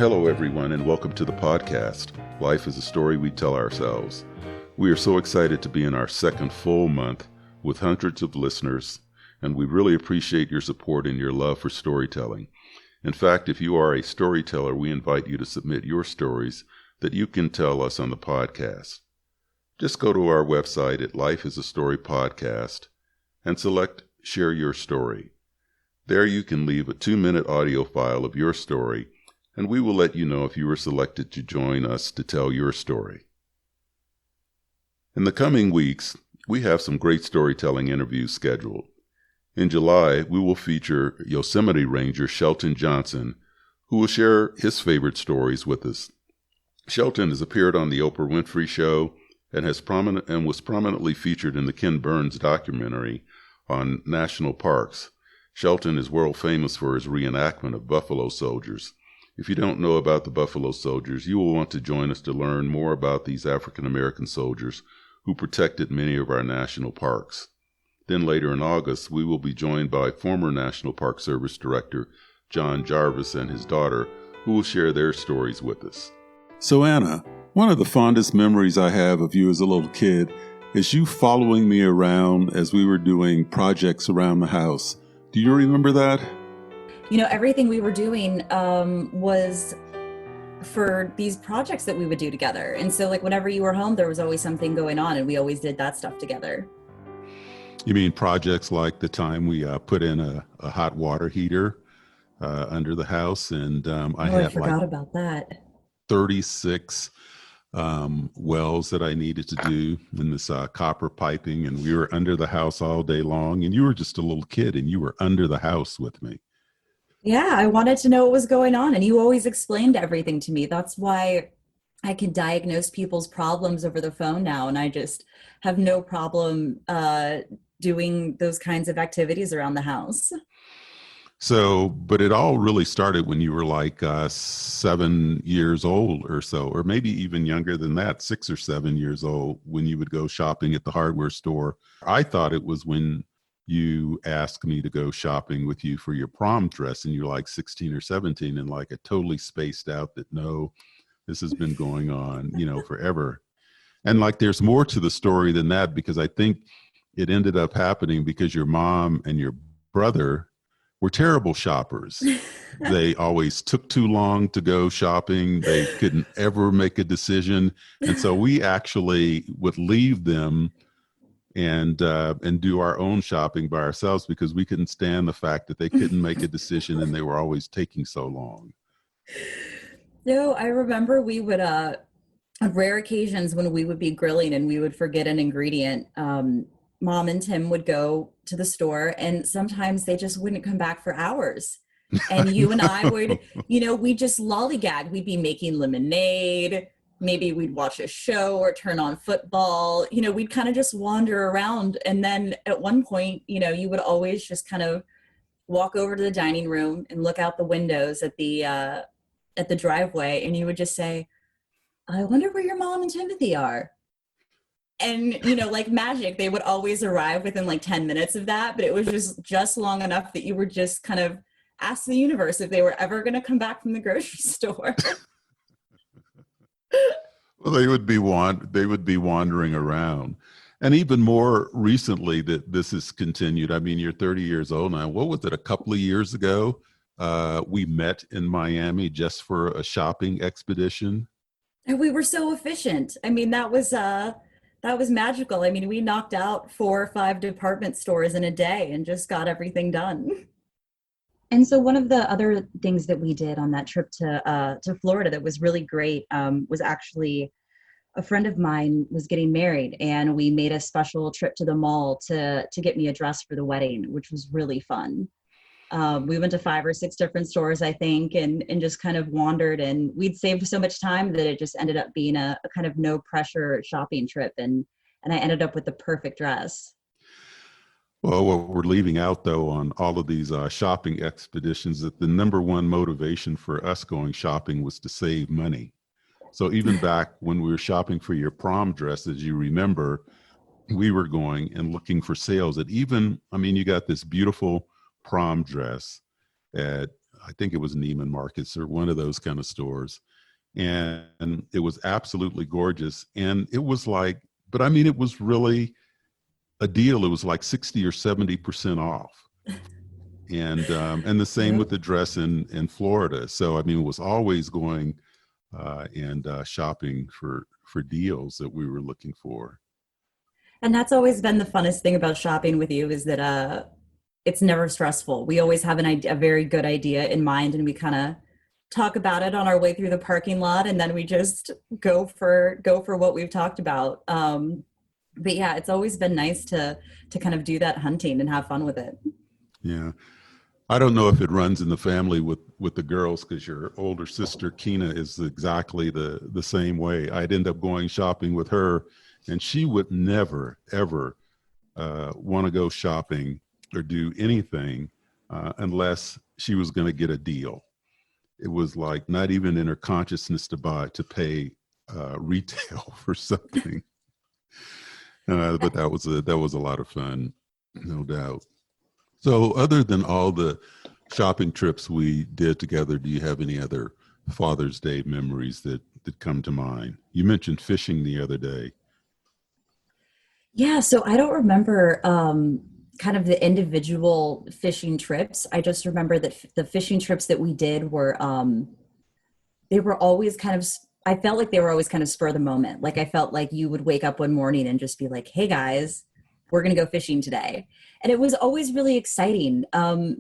hello everyone, and welcome to the podcast. Life is a story we tell ourselves. We are so excited to be in our second full month with hundreds of listeners, and we really appreciate your support and your love for storytelling. In fact, if you are a storyteller, we invite you to submit your stories that you can tell us on the podcast. Just go to our website at Life is a Story Podcast and select Share Your Story. There you can leave a 2-minute audio file of your story, and we will let you know if you were selected to join us to tell your story. In the coming weeks, we have some great storytelling interviews scheduled. In July, we will feature Yosemite Ranger Shelton Johnson, who will share his favorite stories with us. Shelton has appeared on the Oprah Winfrey Show and was prominently featured in the Ken Burns documentary on national parks. Shelton is world famous for his reenactment of Buffalo Soldiers. If you don't know about the Buffalo Soldiers, you will want to join us to learn more about these African American soldiers who protected many of our national parks. Then later in August, we will be joined by former National Park Service Director John Jarvis and his daughter, who will share their stories with us. So Anna, one of the fondest memories I have of you as a little kid is you following me around as we were doing projects around the house. Do you remember that? You know, everything we were doing was for these projects that we would do together. And so like whenever you were home, there was always something going on and we always did that stuff together. You mean projects like the time we put in a hot water heater under the house, and I had forgot about that. 36 wells that I needed to do in this copper piping, and we were under the house all day long, and you were just a little kid and you were under the house with me. Yeah, I wanted to know what was going on, and you always explained everything to me. That's why I can diagnose people's problems over the phone now, and I just have no problem doing those kinds of activities around the house. So, but it all really started when you were like 7 years old or so, or maybe even younger than that, 6 or 7 years old, when you would go shopping at the hardware store. I thought it was when you asked me to go shopping with you for your prom dress, and you're like 16 or 17, and like I totally spaced out that no, this has been going on, forever. And like there's more to the story than that, because I think it ended up happening because your mom and your brother were terrible shoppers. They always took too long to go shopping. They couldn't ever make a decision. And so we actually would leave them and do our own shopping by ourselves because we couldn't stand the fact that they couldn't make a decision and they were always taking so long. No, I remember we would, on rare occasions when we would be grilling and we would forget an ingredient, Mom and Tim would go to the store and sometimes they just wouldn't come back for hours. And you and I would, we just lollygag. We'd be making lemonade. Maybe we'd watch a show or turn on football. We'd kind of just wander around. And then at one point, you would always just kind of walk over to the dining room and look out the windows at the driveway. And you would just say, I wonder where your mom and Timothy are. And, like magic, they would always arrive within like 10 minutes of that. But it was just long enough that you were just kind of ask the universe if they were ever going to come back from the grocery store. Well, they would be wandering around. And even more recently that this has continued. I mean, you're 30 years old now. What was it, a couple of years ago? We met in Miami just for a shopping expedition. And we were so efficient. I mean, that was magical. I mean, we knocked out 4 or 5 department stores in a day and just got everything done. And so one of the other things that we did on that trip to Florida that was really great was actually a friend of mine was getting married, and we made a special trip to the mall to get me a dress for the wedding, which was really fun. We went to 5 or 6 different stores, I think, and just kind of wandered, and we'd saved so much time that it just ended up being a kind of no pressure shopping trip. And I ended up with the perfect dress. Well, what we're leaving out, though, on all of these shopping expeditions, that the number one motivation for us going shopping was to save money. So even back when we were shopping for your prom dress, as you remember, we were going and looking for sales. You got this beautiful prom dress at I think it was Neiman Marcus or one of those kind of stores. And it was absolutely gorgeous. And it was like, but I mean, it was really a deal. It was like 60 or 70% off. And the same with the dress in Florida. So, I mean, it was always going and shopping for deals that we were looking for. And that's always been the funnest thing about shopping with you is that it's never stressful. We always have a very good idea in mind, and we kind of talk about it on our way through the parking lot, and then we just go for what we've talked about. But yeah, it's always been nice to kind of do that hunting and have fun with it. Yeah. I don't know if it runs in the family with the girls, because your older sister, Kina, is exactly the same way. I'd end up going shopping with her, and she would never, ever want to go shopping or do anything unless she was going to get a deal. It was like not even in her consciousness to pay retail for something. But that was a lot of fun, no doubt. So other than all the shopping trips we did together, do you have any other Father's Day memories that come to mind? You mentioned fishing the other day. Yeah, so I don't remember kind of the individual fishing trips. I just remember that the fishing trips that we did were they were always kind of, I felt like they were always kind of spur of the moment. Like I felt like you would wake up one morning and just be like, hey guys, we're going to go fishing today. And it was always really exciting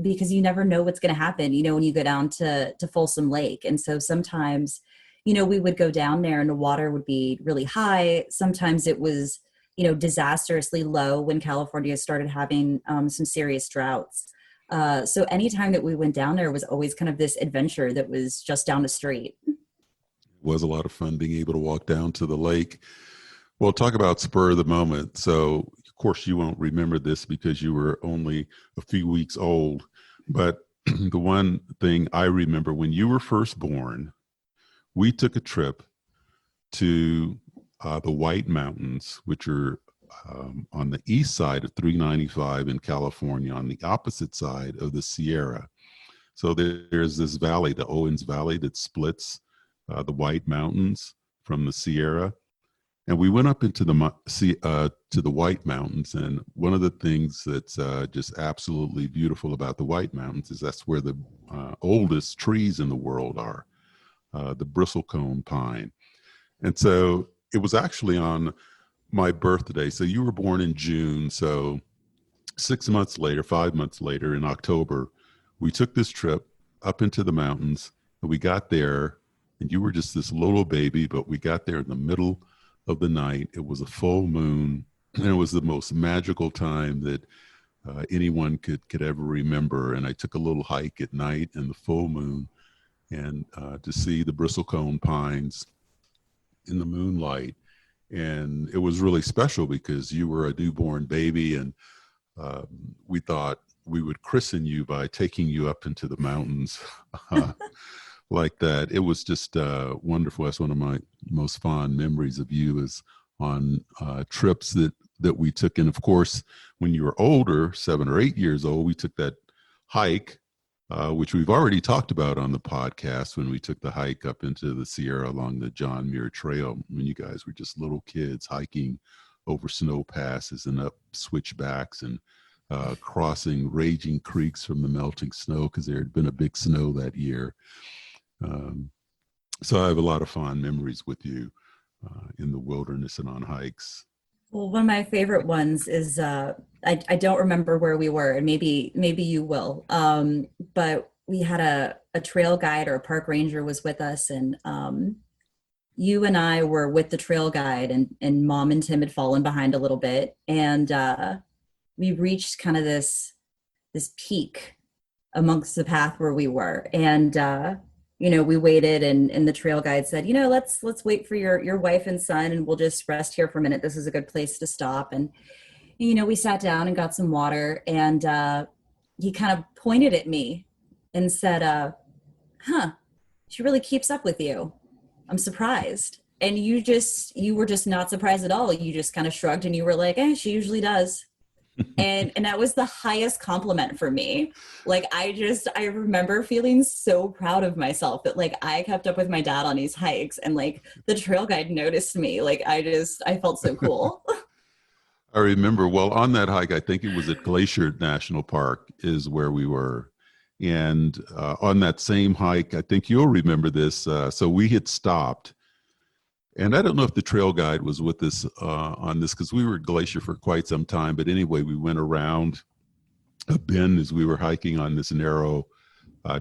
because you never know what's going to happen, when you go down to Folsom Lake. And so sometimes, we would go down there and the water would be really high. Sometimes it was, disastrously low when California started having some serious droughts. So anytime that we went down there was always kind of this adventure that was just down the street. It was a lot of fun being able to walk down to the lake. Well, talk about spur of the moment. So, of course, you won't remember this because you were only a few weeks old. But the one thing I remember, when you were first born, we took a trip to the White Mountains, which are on the east side of 395 in California, on the opposite side of the Sierra. So there's this valley, the Owens Valley, that splits the White Mountains from the Sierra. And we went up into to the White Mountains, and one of the things that's just absolutely beautiful about the White Mountains is that's where the oldest trees in the world are, the Bristle Cone Pine. And so it was actually on my birthday. So you were born in June. So 5 months later, in October, we took this trip up into the mountains, and we got there, and you were just this little baby, but we got there in the middle of the night. It was a full moon, and it was the most magical time that anyone could ever remember. And I took a little hike at night in the full moon, and to see the bristlecone pines in the moonlight. And it was really special because you were a newborn baby, and we thought we would christen you by taking you up into the mountains like that. It was just wonderful. That's one of my most fond memories of you, is on trips that we took. And of course, when you were older, 7 or 8 years old, we took that hike, which we've already talked about on the podcast, when we took the hike up into the Sierra along the John Muir Trail, when you guys were just little kids hiking over snow passes and up switchbacks and crossing raging creeks from the melting snow, because there had been a big snow that year. So I have a lot of fond memories with you in the wilderness and on hikes. Well, one of my favorite ones is I don't remember where we were, and maybe you will. But we had a trail guide, or a park ranger was with us, and you and I were with the trail guide, and Mom and Tim had fallen behind a little bit, and we reached kind of this peak amongst the path where we were, and we waited, and the trail guide said, let's wait for your wife and son, and we'll just rest here for a minute. This is a good place to stop. And, we sat down and got some water, and he kind of pointed at me and said, she really keeps up with you. I'm surprised. And you were just not surprised at all. You just kind of shrugged, and you were like, she usually does. And that was the highest compliment for me. Like, I remember feeling so proud of myself that like I kept up with my dad on these hikes, and like the trail guide noticed me. Like, I felt so cool. I remember, well, on that hike, I think it was at Glacier National Park is where we were. And on that same hike, I think you'll remember this. So we had stopped. And I don't know if the trail guide was with us on this because we were at Glacier for quite some time. But anyway, we went around a bend as we were hiking on this narrow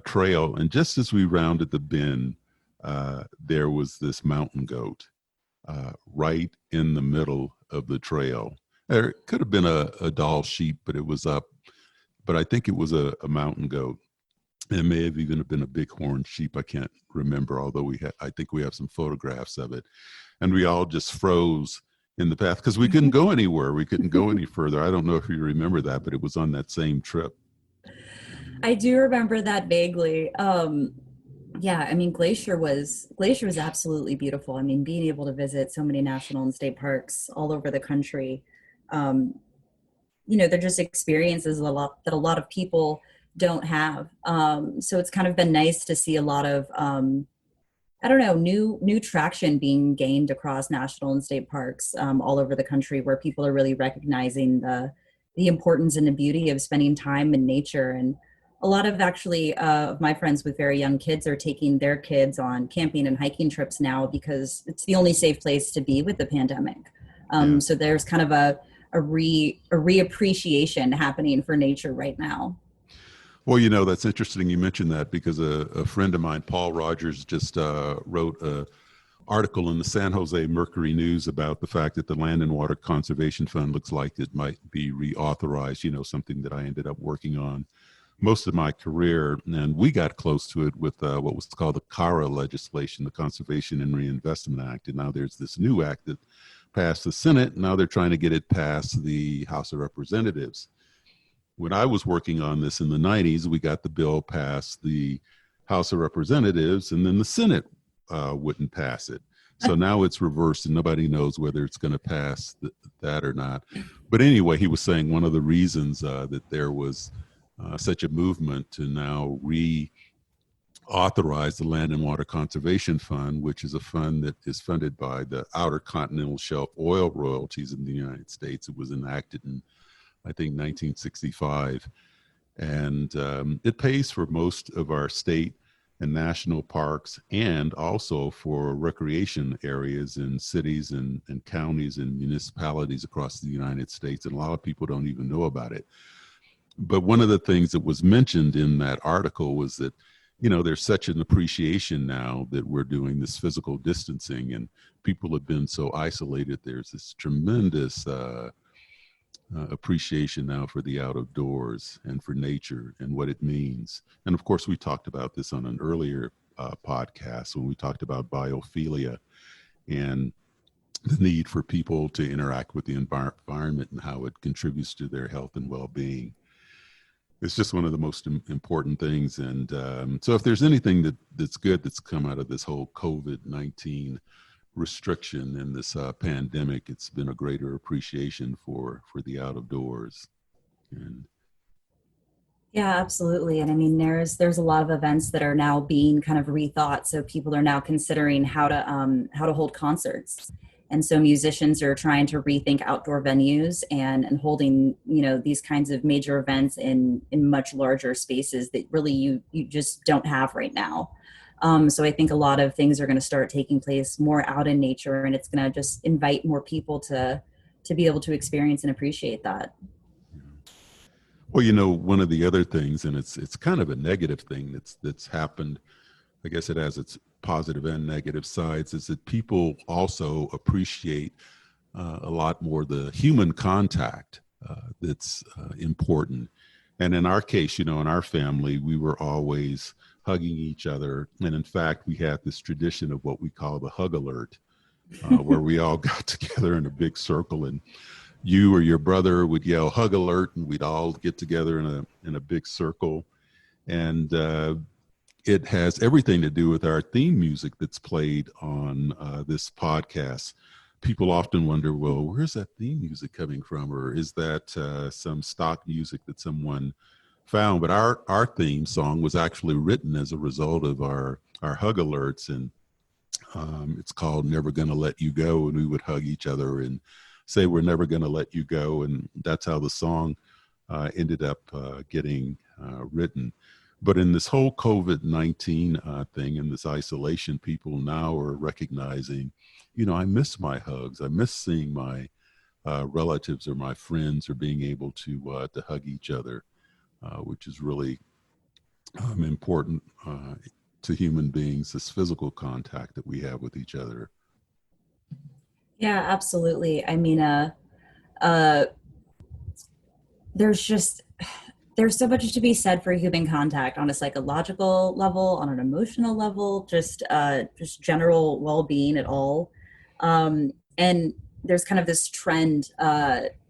trail. And just as we rounded the bend, there was this mountain goat right in the middle of the trail. There could have been a doll sheep, but it was up. But I think it was a mountain goat. It may have even been a bighorn sheep. I can't remember, although I think we have some photographs of it. And we all just froze in the path because we couldn't go anywhere. We couldn't go any further. I don't know if you remember that, but it was on that same trip. I do remember that vaguely. Yeah, I mean, Glacier was absolutely beautiful. I mean, being able to visit so many national and state parks all over the country, they're just experiences that a lot of people don't have. So it's kind of been nice to see a lot of, new traction being gained across national and state parks all over the country, where people are really recognizing the importance and the beauty of spending time in nature. And a lot of of my friends with very young kids are taking their kids on camping and hiking trips now because it's the only safe place to be with the pandemic. So there's kind of a reappreciation happening for nature right now. Well, that's interesting you mentioned that because a friend of mine, Paul Rogers, just wrote an article in the San Jose Mercury News about the fact that the Land and Water Conservation Fund looks like it might be reauthorized, something that I ended up working on most of my career. And we got close to it with what was called the CARA legislation, the Conservation and Reinvestment Act. And now there's this new act that passed the Senate. Now they're trying to get it past the House of Representatives. When I was working on this in the 90s, we got the bill past the House of Representatives, and then the Senate wouldn't pass it. So now it's reversed, and nobody knows whether it's going to pass that or not. But anyway, he was saying one of the reasons that there was such a movement to now reauthorize the Land and Water Conservation Fund, which is a fund that is funded by the Outer Continental Shelf oil royalties in the United States. It was enacted in, I think, 1965. And it pays for most of our state and national parks, and also for recreation areas in cities and counties and municipalities across the United States. And a lot of people don't even know about it. But one of the things that was mentioned in that article was that, there's such an appreciation now that we're doing this physical distancing and people have been so isolated. There's this tremendous appreciation now for the out of doors and for nature and what it means. And of course, we talked about this on an earlier podcast when we talked about biophilia and the need for people to interact with the environment and how it contributes to their health and well-being. It's just one of the most important things. And so if there's anything that's good that's come out of this whole COVID-19 restriction in this pandemic, it's been a greater appreciation for the out of doors. And yeah, absolutely. And I mean, there's a lot of events that are now being kind of rethought. So people are now considering how to hold concerts. And so musicians are trying to rethink outdoor venues and holding, these kinds of major events in much larger spaces that really you just don't have right now. So I think a lot of things are going to start taking place more out in nature, and it's going to just invite more people to be able to experience and appreciate that. Well, one of the other things, and it's kind of a negative thing that's happened, I guess it has its positive and negative sides, is that people also appreciate a lot more the human contact that's important. And in our case, in our family, we were always hugging each other. And in fact, we had this tradition of what we call the hug alert, where we all got together in a big circle and you or your brother would yell hug alert and we'd all get together in a big circle. And it has everything to do with our theme music that's played on this podcast. people often wonder, well, where's that theme music coming from? Or is that some stock music that someone found? But our theme song was actually written as a result of our hug alerts. And it's called Never Gonna Let You Go. And we would hug each other and say, we're never gonna let you go. And that's how the song ended up getting written. But in this whole COVID-19 thing and this isolation, people now are recognizing, I miss my hugs. I miss seeing my relatives or my friends or being able to hug each other, which is really important to human beings, this physical contact that we have with each other. Yeah, absolutely. I mean, there's so much to be said for human contact on a psychological level, on an emotional level, just general well-being at all. And there's kind of this trend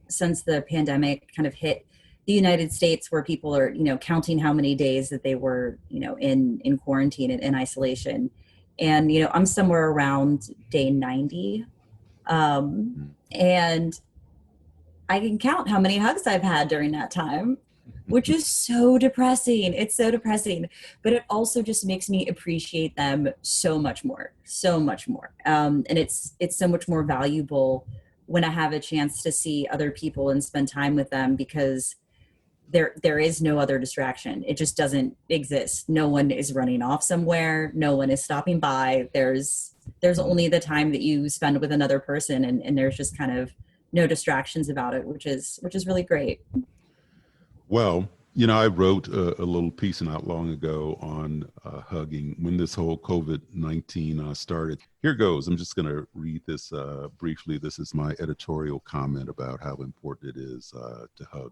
since the pandemic kind of hit the United States where people are, counting how many days that they were, in quarantine and in isolation. And, I'm somewhere around day 90. And I can count how many hugs I've had during that time, which is so depressing. It's so depressing, but it also just makes me appreciate them so much more. And it's so much more valuable when I have a chance to see other people and spend time with them, because there is no other distraction. It just doesn't exist. No one is running off somewhere. No one is stopping by. There's only the time that you spend with another person, and there's just kind of no distractions about it, which is really great. Well, I wrote a little piece not long ago on hugging when this whole COVID-19 started. Here goes. I'm just going to read this briefly. This is my editorial comment about how important it is to hug.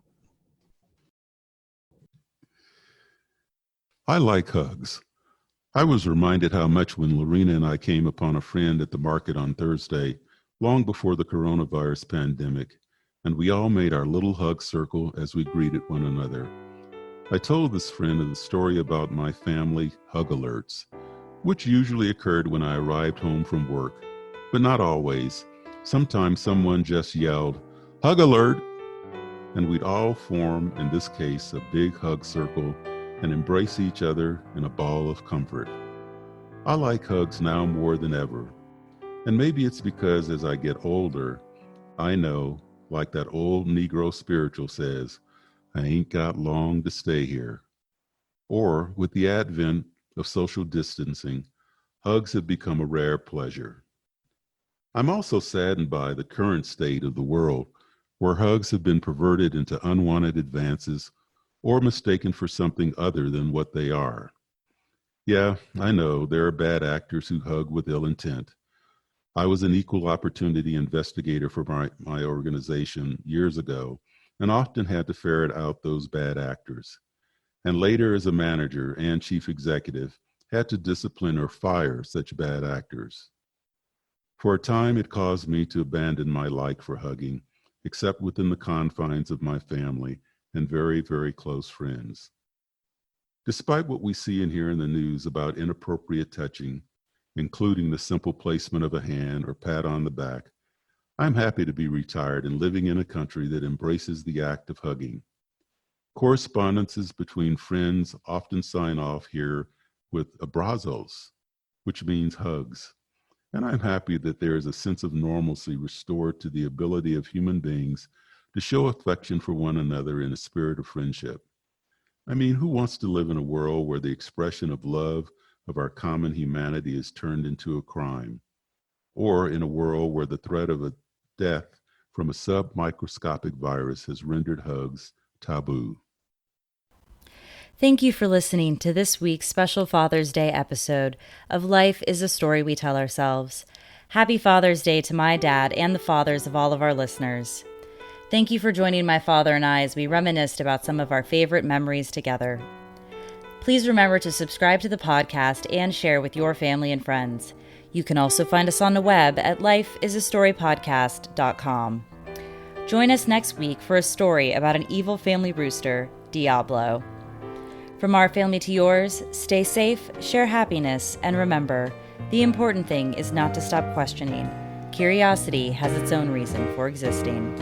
I like hugs. I was reminded how much when Lorena and I came upon a friend at the market on Thursday, long before the coronavirus pandemic, and we all made our little hug circle as we greeted one another. I told this friend of the story about my family hug alerts, which usually occurred when I arrived home from work, but not always. Sometimes someone just yelled, "Hug alert!" and we'd all form, in this case, a big hug circle and embrace each other in a ball of comfort. I like hugs now more than ever. And maybe it's because as I get older, I know, like that old Negro spiritual says, I ain't got long to stay here. Or with the advent of social distancing, hugs have become a rare pleasure. I'm also saddened by the current state of the world, where hugs have been perverted into unwanted advances or mistaken for something other than what they are. Yeah, I know there are bad actors who hug with ill intent. I was an equal opportunity investigator for my organization years ago and often had to ferret out those bad actors. And later as a manager and chief executive, had to discipline or fire such bad actors. For a time, it caused me to abandon my like for hugging, except within the confines of my family and very, very close friends. Despite what we see and hear in the news about inappropriate touching, including the simple placement of a hand or pat on the back, I'm happy to be retired and living in a country that embraces the act of hugging. Correspondences between friends often sign off here with abrazos, which means hugs. And I'm happy that there is a sense of normalcy restored to the ability of human beings to show affection for one another in a spirit of friendship. I mean, who wants to live in a world where the expression of love of our common humanity is turned into a crime? Or in a world where the threat of a death from a submicroscopic virus has rendered hugs taboo? Thank you for listening to this week's special Father's Day episode of Life is a Story We Tell Ourselves. Happy Father's Day to my dad and the fathers of all of our listeners. Thank you for joining my father and I as we reminisced about some of our favorite memories together. Please remember to subscribe to the podcast and share with your family and friends. You can also find us on the web at lifeisastorypodcast.com. Join us next week for a story about an evil family rooster, Diablo. From our family to yours, stay safe, share happiness, and remember, the important thing is not to stop questioning. curiosity has its own reason for existing.